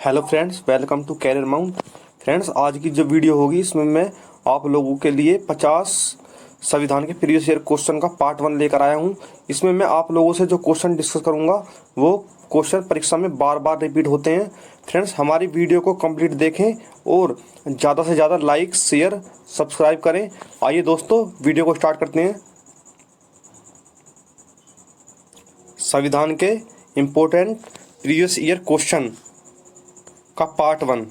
Hello friends, welcome to Career Mount. Friends, आज की जो वीडियो होगी इसमें मैं आप लोगों के लिए 50 संविधान के प्रीवियस ईयर क्वेश्चन का पार्ट 1 लेकर आया हूं। इसमें मैं आप लोगों से जो क्वेश्चन डिस्कस करूंगा वो क्वेश्चन परीक्षा में बार बार रिपीट होते हैं। फ्रेंड्स, हमारी वीडियो को कंप्लीट देखें और ज़्यादा से ज़्यादा लाइक, शेयर, सब्सक्राइब करें। आइए दोस्तों, वीडियो को स्टार्ट करते हैं। संविधान के इम्पोर्टेंट प्रीवियस ईयर क्वेश्चन का पार्ट 1।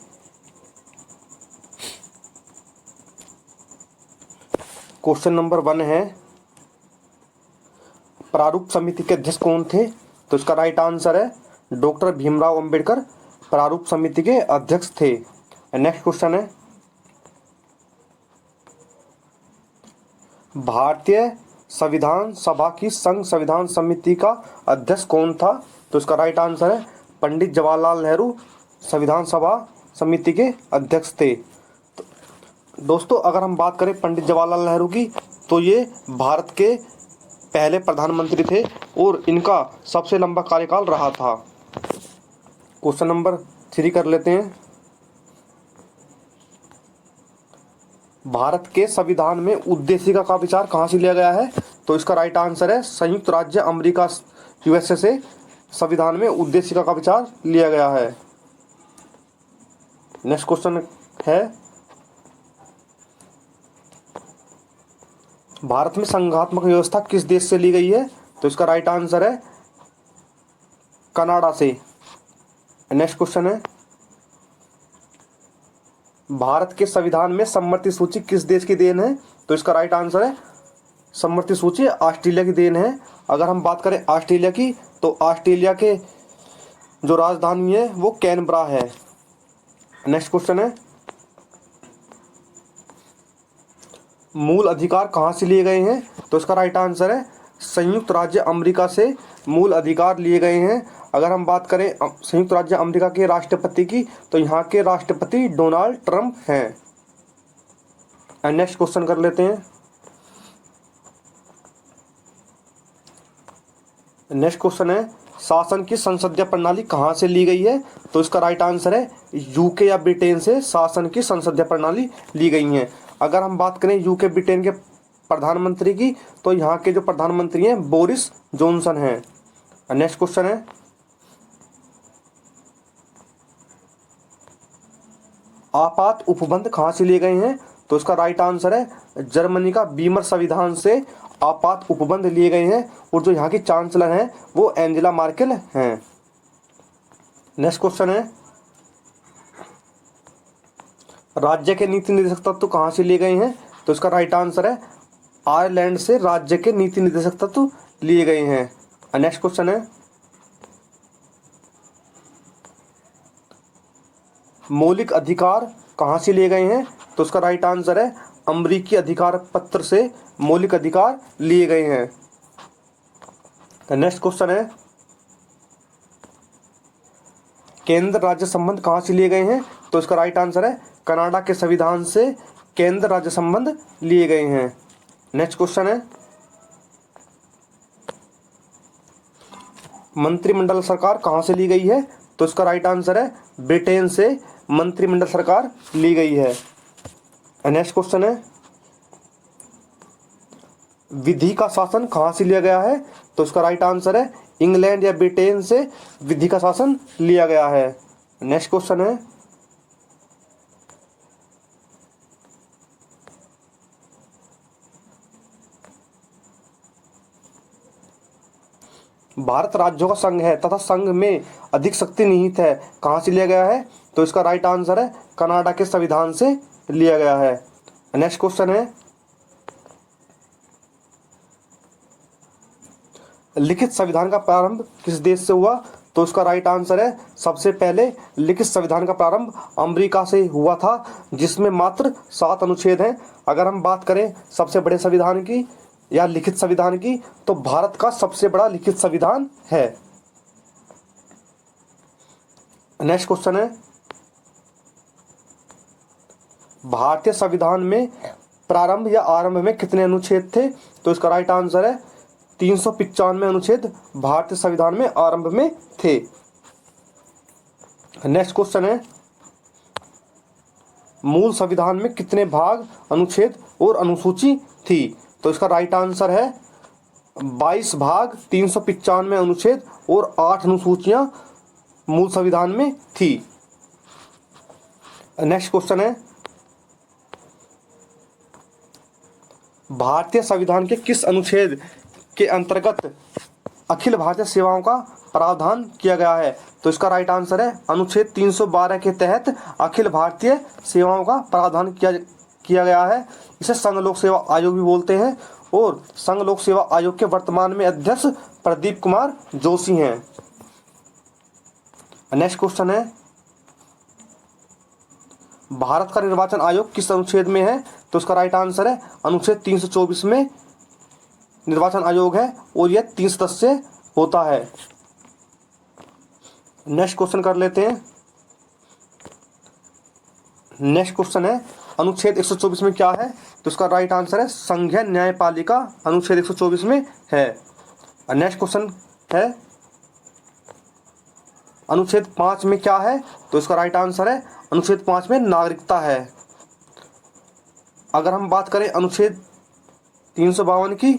क्वेश्चन नंबर 1 है, प्रारूप समिति के अध्यक्ष कौन थे? तो इसका राइट आंसर है डॉक्टर भीमराव अंबेडकर प्रारूप समिति के अध्यक्ष थे। नेक्स्ट क्वेश्चन है, भारतीय संविधान सभा की संघ संविधान समिति का अध्यक्ष कौन था? तो इसका राइट आंसर है पंडित जवाहरलाल नेहरू संविधान सभा समिति के अध्यक्ष थे। दोस्तों, अगर हम बात करें पंडित जवाहरलाल नेहरू की, तो ये भारत के पहले प्रधानमंत्री थे और इनका सबसे लंबा कार्यकाल रहा था। क्वेश्चन नंबर 3 कर लेते हैं। भारत के संविधान में उद्देशिका का विचार कहाँ से लिया गया है? तो इसका राइट आंसर है संयुक्त राज्य अमेरिका यूएसए से संविधान में उद्देशिका का विचार लिया गया है। नेक्स्ट क्वेश्चन है, भारत में संघात्मक व्यवस्था किस देश से ली गई है? तो इसका राइट आंसर है कनाडा से। नेक्स्ट क्वेश्चन है, भारत के संविधान में सम्मति सूची किस देश की देन है? तो इसका राइट आंसर है सम्मति सूची ऑस्ट्रेलिया की देन है। अगर हम बात करें ऑस्ट्रेलिया की, तो ऑस्ट्रेलिया के जो राजधानी है वो कैनबरा है। नेक्स्ट क्वेश्चन है, मूल अधिकार कहाँ से लिए गए हैं? तो इसका राइट आंसर है संयुक्त राज्य अमेरिका से मूल अधिकार लिए गए हैं। अगर हम बात करें संयुक्त राज्य अमेरिका के राष्ट्रपति की, तो यहाँ के राष्ट्रपति डोनाल्ड ट्रंप हैं। नेक्स्ट क्वेश्चन कर लेते हैं। नेक्स्ट क्वेश्चन है, शासन की संसदीय प्रणाली कहाँ से ली गई है? तो इसका राइट आंसर है यूके या ब्रिटेन से शासन की संसदीय प्रणाली ली गई है। अगर हम बात करें यूके ब्रिटेन के प्रधानमंत्री की, तो यहाँ के जो प्रधानमंत्री हैं बोरिस जॉनसन हैं। नेक्स्ट क्वेश्चन है, आपात उपबंध कहाँ से लिए गए हैं? तो इसका राइट आंसर है जर्मनी का बीमर संविधान से आपात उपबंध लिए गए हैं और जो यहाँ की चांसलर हैं वो एंजेला मार्केल हैं। नेक्स्ट क्वेश्चन है, राज्य के नीति निर्देशक तत्व कहाँ से लिए गए हैं? तो इसका राइट आंसर है आयरलैंड से राज्य के नीति निर्देशक तत्व लिए गए हैं। नेक्स्ट क्वेश्चन है, मौलिक अधिकार कहाँ से लिए गए हैं? तो इसका राइट आंसर है अमेरिकी अधिकार पत्र से मौलिक अधिकार लिए गए हैं। नेक्स्ट क्वेश्चन है, केंद्र राज्य संबंध कहाँ से लिए गए हैं? तो इसका राइट आंसर है कनाडा के संविधान से केंद्र राज्य संबंध लिए गए हैं। नेक्स्ट क्वेश्चन है, मंत्रिमंडल सरकार कहाँ से ली गई है? तो इसका राइट आंसर है ब्रिटेन से मंत्रिमंडल सरकार ली गई है। नेक्स्ट क्वेश्चन है, विधि का शासन कहाँ से लिया गया है? तो इसका राइट आंसर है इंग्लैंड या ब्रिटेन से विधि का शासन लिया गया है। नेक्स्ट क्वेश्चन है, भारत राज्यों का संघ है तथा संघ में अधिक शक्ति निहित है, कहाँ से लिया गया है? तो इसका राइट आंसर है कनाडा के संविधान से लिया गया है। नेक्स्ट क्वेश्चन है, लिखित संविधान का प्रारंभ किस देश से हुआ? तो इसका राइट आंसर है सबसे पहले लिखित संविधान का प्रारंभ अमेरिका से हुआ था, जिसमें मात्र 7 अनुच्छेद हैं। अगर हम बात करें सबसे बड़े संविधान की या लिखित संविधान की, तो भारत का सबसे बड़ा लिखित संविधान है। नेक्स्ट क्वेश्चन है, भारतीय संविधान में प्रारंभ या आरंभ में कितने अनुच्छेद थे? तो इसका राइट आंसर है 395 अनुच्छेद भारतीय संविधान में आरंभ में थे। नेक्स्ट क्वेश्चन है, मूल संविधान में कितने भाग, अनुच्छेद और अनुसूची थी? तो इसका राइट आंसर है 22 भाग, 395 अनुच्छेद और 8 अनुसूचियां मूल संविधान में थी। नेक्स्ट क्वेश्चन है, भारतीय संविधान के किस अनुच्छेद के अंतर्गत अखिल भारतीय सेवाओं का प्रावधान किया गया है? तो इसका राइट आंसर है अनुच्छेद 312 के तहत अखिल भारतीय सेवाओं का प्रावधान किया गया है। इसे संघ लोक सेवा आयोग भी बोलते हैं और संघ लोक सेवा आयोग के वर्तमान में अध्यक्ष प्रदीप कुमार जोशी हैं। नेक्स्ट क्वेश्चन है, भारत का निर्वाचन आयोग किस अनुच्छेद में है? तो इसका राइट आंसर है अनुच्छेद 324 में निर्वाचन आयोग है और यह 3 सदस्य होता है। नेक्स्ट क्वेश्चन कर लेते हैं। नेक्स्ट क्वेश्चन है, अनुच्छेद 124 में क्या है? तो इसका राइट आंसर है संघीय न्यायपालिका अनुच्छेद 124 में है। नेक्स्ट क्वेश्चन है, अनुच्छेद 5 में क्या है? तो इसका राइट आंसर है अनुच्छेद 5 में नागरिकता है। अगर हम बात करें अनुच्छेद 352 की,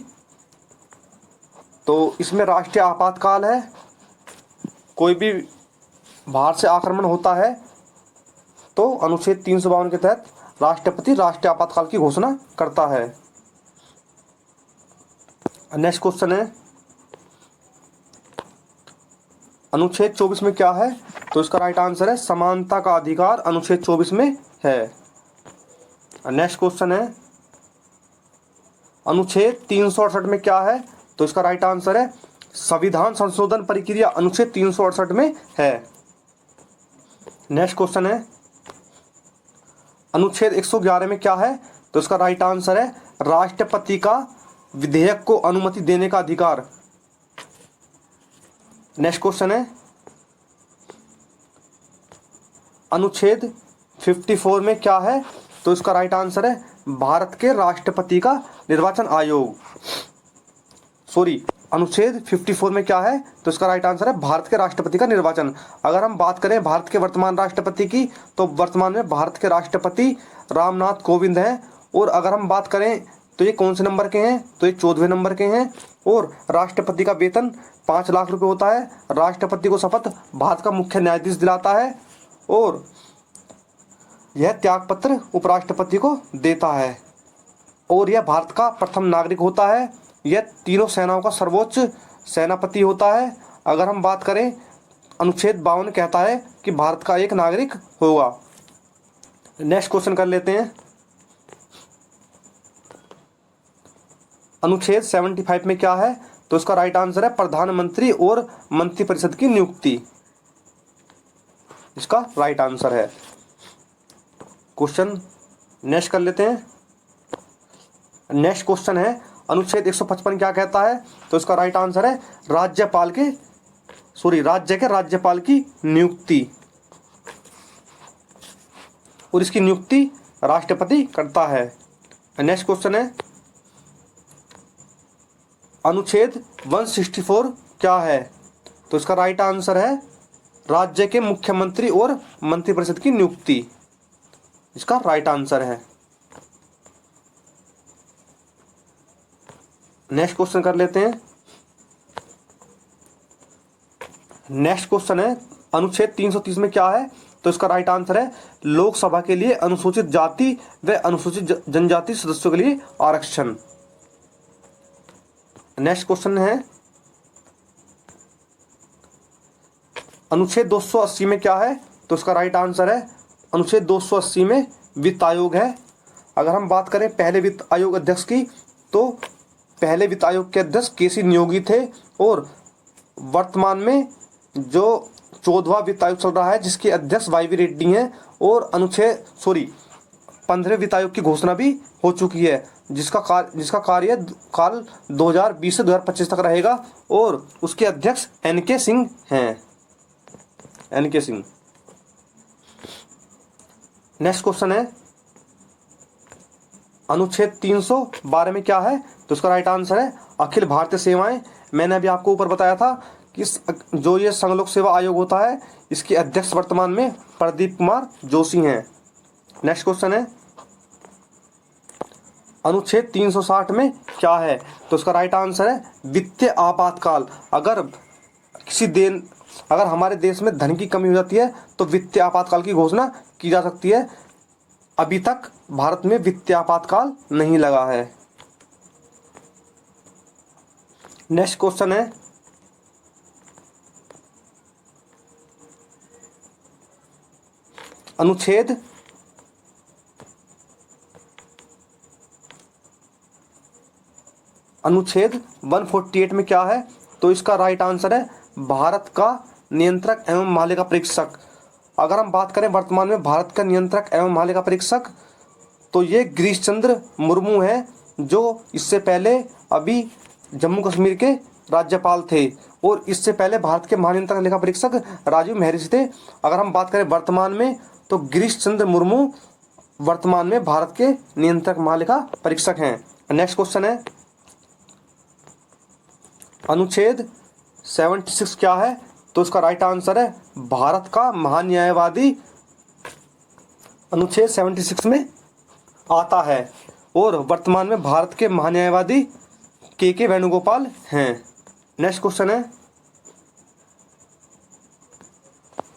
तो इसमें राष्ट्रीय आपातकाल है। कोई भी बाहर से आक्रमण होता है तो अनुच्छेद 352 के तहत राष्ट्रपति राष्ट्रीय आपातकाल की घोषणा करता है। नेक्स्ट क्वेश्चन है, अनुच्छेद 24 में क्या है? तो इसका राइट आंसर है समानता का अधिकार अनुच्छेद 24 में है। नेक्स्ट क्वेश्चन है, अनुच्छेद 368 में क्या है? तो इसका राइट आंसर है संविधान संशोधन प्रक्रिया अनुच्छेद 368 में है। नेक्स्ट क्वेश्चन है, अनुच्छेद 111 में क्या है? तो इसका राइट आंसर है राष्ट्रपति का विधेयक को अनुमति देने का अधिकार। नेक्स्ट क्वेश्चन है, अनुच्छेद 54 में क्या है? तो इसका राइट आंसर है भारत के राष्ट्रपति का निर्वाचन आयोग। अनुच्छेद 54 में क्या है? तो इसका राइट आंसर है भारत के राष्ट्रपति का निर्वाचन। अगर हम बात करें भारत के वर्तमान राष्ट्रपति की, तो वर्तमान में भारत के राष्ट्रपति रामनाथ कोविंद हैं। और अगर हम बात करें तो ये कौन से नंबर के हैं? तो ये 14वें नंबर के हैं। और राष्ट्रपति का वेतन 5 लाख रुपए होता है। राष्ट्रपति को शपथ भारत का मुख्य न्यायाधीश दिलाता है और यह त्यागपत्र उपराष्ट्रपति को देता है। और यह भारत का प्रथम नागरिक होता है। यह तीनों सेनाओं का सर्वोच्च सेनापति होता है। अगर हम बात करें, अनुच्छेद 52 कहता है कि भारत का एक नागरिक होगा। नेक्स्ट क्वेश्चन कर लेते हैं। अनुच्छेद 75 में क्या है? तो इसका राइट आंसर है प्रधानमंत्री और मंत्रिपरिषद की नियुक्ति। इसका राइट आंसर है। क्वेश्चन नेक्स्ट कर लेते हैं। नेक्स्ट क्वेश्चन है, अनुच्छेद 155 क्या कहता है? तो इसका राइट आंसर है राज्य के राज्यपाल की नियुक्ति। और इसकी नियुक्ति राष्ट्रपति करता है। नेक्स्ट क्वेश्चन है, अनुच्छेद 164 क्या है? तो इसका राइट आंसर है राज्य के मुख्यमंत्री और मंत्रिपरिषद की नियुक्ति। इसका राइट आंसर है। नेक्स्ट क्वेश्चन कर लेते हैं। नेक्स्ट क्वेश्चन है, अनुच्छेद 330 में क्या है? तो इसका राइट आंसर है लोकसभा के लिए अनुसूचित जाति व अनुसूचित जनजाति सदस्यों के लिए आरक्षण। नेक्स्ट क्वेश्चन है, अनुच्छेद 280 में क्या है? तो इसका राइट आंसर है अनुच्छेद 280 में वित्त आयोग है। अगर हम बात करें पहले वित्त आयोग अध्यक्ष की, तो पहले वित्त आयोग के अध्यक्ष केसी नियोगी थे। और वर्तमान में जो 14वां वित्त आयोग चल रहा है, जिसके अध्यक्ष वाई.वी. रेड्डी हैं। और 15वें वित्त आयोग की घोषणा भी हो चुकी है, जिसका कार्यकाल 2020 से 2025 तक रहेगा। और उसके अध्यक्ष एन.के. सिंह हैं। एन.के. सिंह। नेक्स्ट क्वेश्चन है, अनुच्छेद 312 में क्या है? तो इसका राइट आंसर है अखिल भारतीय सेवाएं। मैंने अभी आपको ऊपर बताया था इस जो ये संघ लोक सेवा आयोग होता है, इसके अध्यक्ष वर्तमान में प्रदीप कुमार जोशी हैं। नेक्स्ट क्वेश्चन है, अनुच्छेद 360 में क्या है? तो इसका राइट आंसर है वित्तीय आपातकाल। अगर हमारे देश में धन की कमी हो जाती है तो वित्तीय आपातकाल की घोषणा की जा सकती है। अभी तक भारत में वित्तीय आपातकाल नहीं लगा है। नेक्स्ट क्वेश्चन है, अनुच्छेद 148 में क्या है? तो इसका राइट आंसर है भारत का नियंत्रक एवं मालिका परीक्षक। अगर हम बात करें वर्तमान में भारत का नियंत्रक एवं मालिका परीक्षक, तो ये गिरीश चंद्र मुर्मू है, जो इससे पहले अभी जम्मू कश्मीर के राज्यपाल थे, और इससे पहले भारत के महानियंत्रक लेखा परीक्षक राजीव महर्षि थे। अगर हम बात करें वर्तमान में, तो गिरीश चंद्र मुर्मू वर्तमान में भारत के नियंत्रक महालेखा परीक्षक हैं। नेक्स्ट क्वेश्चन है, अनुच्छेद 76 क्या है? तो इसका राइट आंसर है भारत का महान्यायवादी अनुच्छेद 76 में आता है, और वर्तमान में भारत के महान्यायवादी के वेणुगोपाल हैं। नेक्स्ट क्वेश्चन है,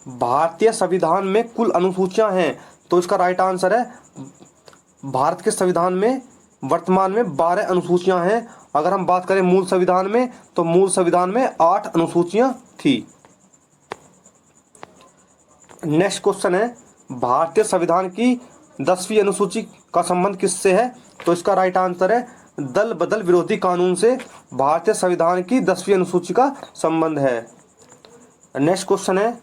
भारतीय संविधान में कुल अनुसूचियां हैं? तो इसका राइट आंसर है भारत के संविधान में वर्तमान में 12 अनुसूचियां हैं। अगर हम बात करें मूल संविधान में, तो मूल संविधान में 8 अनुसूचियां थी। नेक्स्ट क्वेश्चन है, भारतीय संविधान की 10वीं अनुसूची का संबंध किससे है? तो इसका राइट आंसर है दल बदल विरोधी कानून से भारतीय संविधान की 10वीं अनुसूची का संबंध है। नेक्स्ट क्वेश्चन है,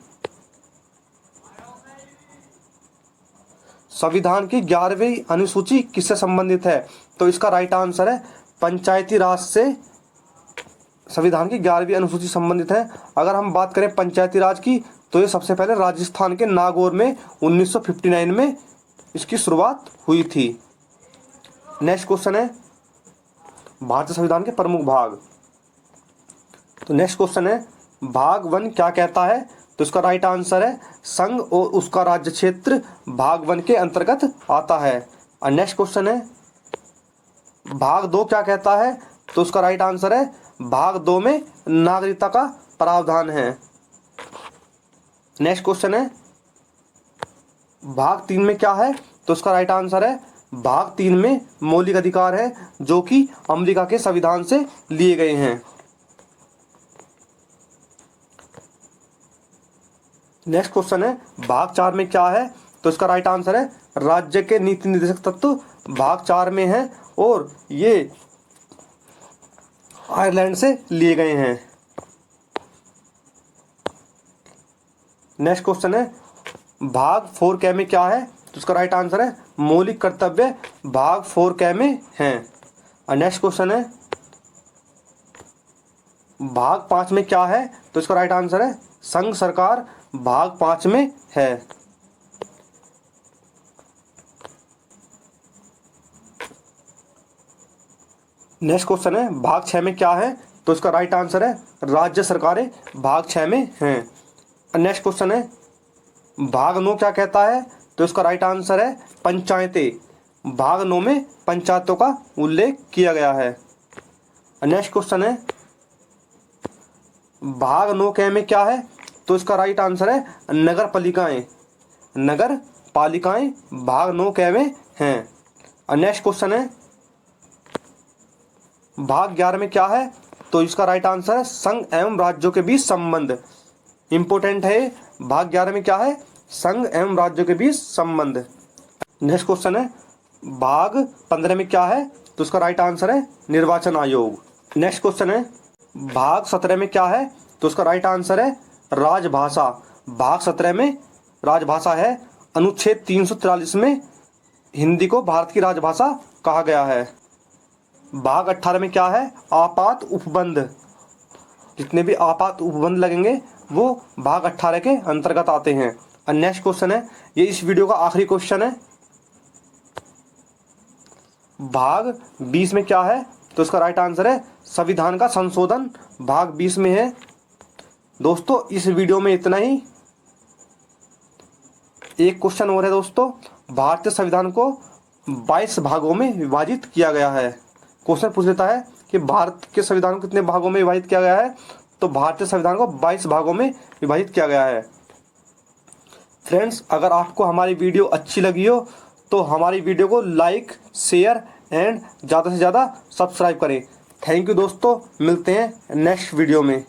संविधान की 11वीं अनुसूची किससे संबंधित है? तो इसका राइट आंसर है पंचायती राज से संविधान की 11वीं अनुसूची संबंधित है। अगर हम बात करें पंचायती राज की, तो ये सबसे पहले राजस्थान के नागौर में 1959 में इसकी शुरुआत हुई थी। नेक्स्ट क्वेश्चन है, भारतीय संविधान के प्रमुख भाग। तो नेक्स्ट क्वेश्चन है, भाग 1 क्या कहता है? तो इसका राइट आंसर है संघ और उसका राज्य क्षेत्र भाग 1 के अंतर्गत आता है। और नेक्स्ट क्वेश्चन है, भाग 2 क्या कहता है? तो उसका राइट आंसर है भाग 2 में नागरिकता का प्रावधान है। नेक्स्ट क्वेश्चन है, भाग 3 में क्या है? तो उसका राइट आंसर है भाग 3 में मौलिक अधिकार है, जो कि अमेरिका के संविधान से लिए गए हैं। नेक्स्ट क्वेश्चन है, भाग 4 में क्या है? तो इसका राइट आंसर है राज्य के नीति निर्देशक तत्व भाग 4 में है, और ये आयरलैंड से लिए गए हैं। नेक्स्ट क्वेश्चन है, भाग 4 कै में क्या है? तो इसका राइट आंसर है मौलिक कर्तव्य भाग 4 कै में हैं। और नेक्स्ट क्वेश्चन है, भाग 5 में क्या है? तो इसका राइट आंसर है संघ सरकार भाग 5 में है। नेक्स्ट क्वेश्चन है, भाग 6 में क्या है? तो इसका राइट आंसर है राज्य सरकारें भाग 6 में हैं। नेक्स्ट क्वेश्चन है, भाग 9 क्या कहता है? तो इसका राइट आंसर है पंचायतें भाग 9 में पंचायतों का उल्लेख किया गया है। नेक्स्ट क्वेश्चन है, भाग 9 कै में क्या है? तो इसका राइट आंसर है नगर पालिकाएं भाग 9 कै में हैं। नेक्स्ट क्वेश्चन है, भाग 11 में क्या है? तो इसका राइट आंसर है संघ एवं राज्यों के बीच संबंध। इंपोर्टेंट है, भाग 11 में क्या है? संघ एवं राज्यों के बीच संबंध। नेक्स्ट क्वेश्चन है, भाग 15 में क्या है? तो इसका राइट आंसर है निर्वाचन आयोग। नेक्स्ट क्वेश्चन है, भाग 17 में क्या है? तो इसका राइट आंसर है राजभाषा भाग 17 में राजभाषा है। अनुच्छेद 343 में हिंदी को भारत की राजभाषा कहा गया है। भाग 18 में क्या है? आपात उपबंध। जितने भी आपात उपबंध लगेंगे वो भाग 18 के अंतर्गत आते हैं। और नेक्स्ट क्वेश्चन है, ये इस वीडियो का आखिरी क्वेश्चन है, भाग 20 में क्या है? तो इसका राइट आंसर है संविधान का संशोधन भाग 20 में है। दोस्तों इस वीडियो में इतना ही। एक क्वेश्चन और है दोस्तों, भारतीय संविधान को 22 भागों में विभाजित किया गया है। क्वेश्चन पूछ लेता है कि भारत के संविधान को कितने भागों में विभाजित किया गया है, तो भारतीय संविधान को 22 भागों में विभाजित किया गया है। फ्रेंड्स, अगर आपको हमारी वीडियो अच्छी लगी हो तो हमारी वीडियो को लाइक, शेयर एंड ज़्यादा से ज़्यादा सब्सक्राइब करें। थैंक यू दोस्तों, मिलते हैं नेक्स्ट वीडियो में।